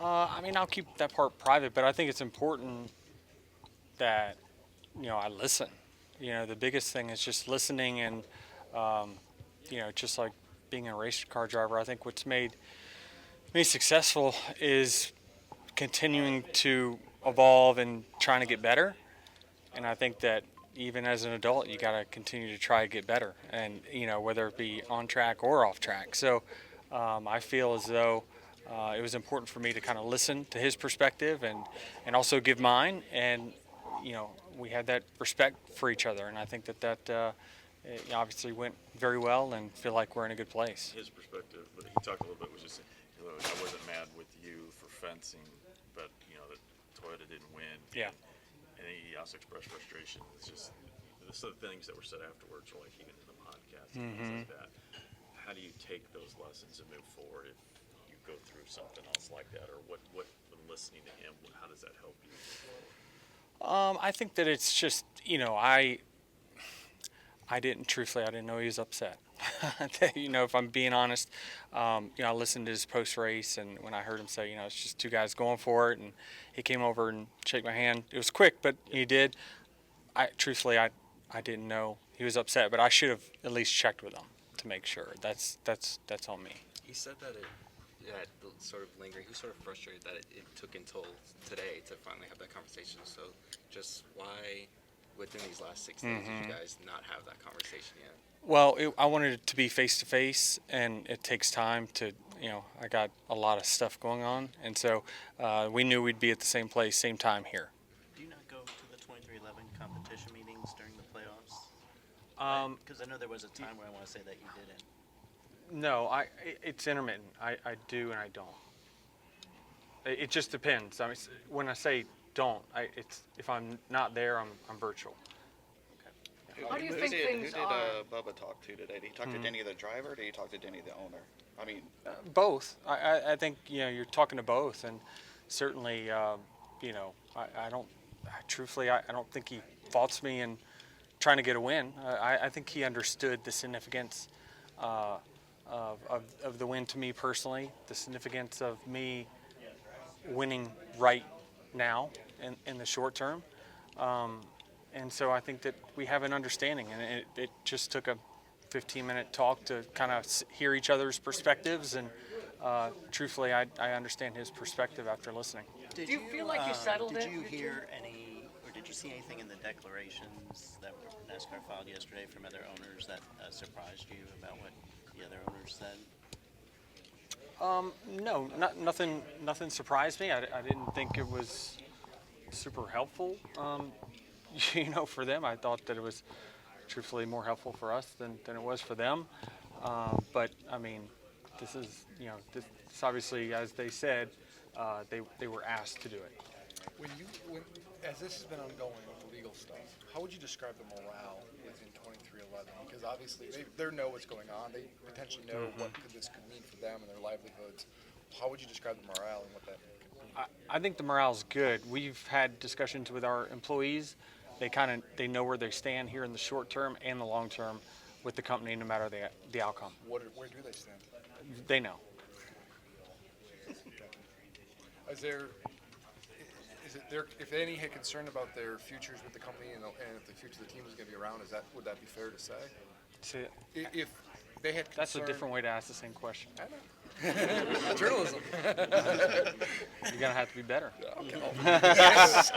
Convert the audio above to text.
I mean, I'll keep that part private, but I think it's important that, I listen. The biggest thing is just listening and, um, just like being a race car driver, I think what's made me successful is continuing to evolve and trying to get better. And I think that even as an adult, you got to continue to try to get better, and whether it be on track or off track. So I feel as though it was important for me to kind of listen to his perspective and also give mine, and we had that respect for each other, and I think that it obviously went very well, and feel like we're in a good place. His perspective, but he talked a little bit, was just, I wasn't mad with you for fencing, but that Toyota didn't win. Yeah. And he also expressed frustration. It's just the things that were said afterwards, or like even in the podcast, and things like that. How do you take those lessons and move forward if you go through something else like that, or what when listening to him, how does that help you? I think that it's just, I didn't know he was upset. If I'm being honest, I listened to his post race, and when I heard him say, it's just two guys going for it, and he came over and shook my hand. It was quick, but he did. I didn't know he was upset, but I should have at least checked with him to make sure. That's on me. He said that sort of lingering. He was sort of frustrated that it took until today to finally have that conversation. So, just why, within these last 6 days, did you guys not have that conversation yet? Well, I wanted it to be face-to-face, and it takes time to, I got a lot of stuff going on, and so we knew we'd be at the same place, same time here. Do you not go to the 2311 competition meetings during the playoffs? Because I know there was a time where I want to say that you didn't. No, it's intermittent. I do and I don't. It just depends. I mean, when I say don't, if I'm not there, I'm virtual. How do you Who think did things are? Bubba talk to today? Did he talk to Denny the driver, or did he talk to Denny the owner? I mean, Both. I think you're talking to both, and certainly I don't. Truthfully, I don't think he faults me in trying to get a win. I think he understood the significance of the win to me personally, the significance of me winning right now in the short term. And so I think that we have an understanding, and it just took a 15-minute talk to kind of hear each other's perspectives, and truthfully, I understand his perspective after listening. Do you feel like you settled it? Did you hear any, or did you see anything in the declarations that NASCAR filed yesterday from other owners that surprised you about what the other owners said? No, nothing surprised me. I didn't think it was super helpful. For them, I thought that it was truthfully more helpful for us than it was for them. But I mean, this is, this obviously, as they said, they were asked to do it. As this has been ongoing with the legal stuff, how would you describe the morale within 2311? Because obviously they know what's going on. They potentially know what this could mean for them and their livelihoods. How would you describe the morale and what that could mean? I think the morale's good. We've had discussions with our employees. They know where they stand here in the short term and the long term with the company, no matter the outcome. Where do they stand? They know. If any had concern about their futures with the company and if the future of the team was going to be around, would that be fair to say? If they had concern, That's a different way to ask the same question. I know. Journalism. You're gonna have to be better. Okay. Yes.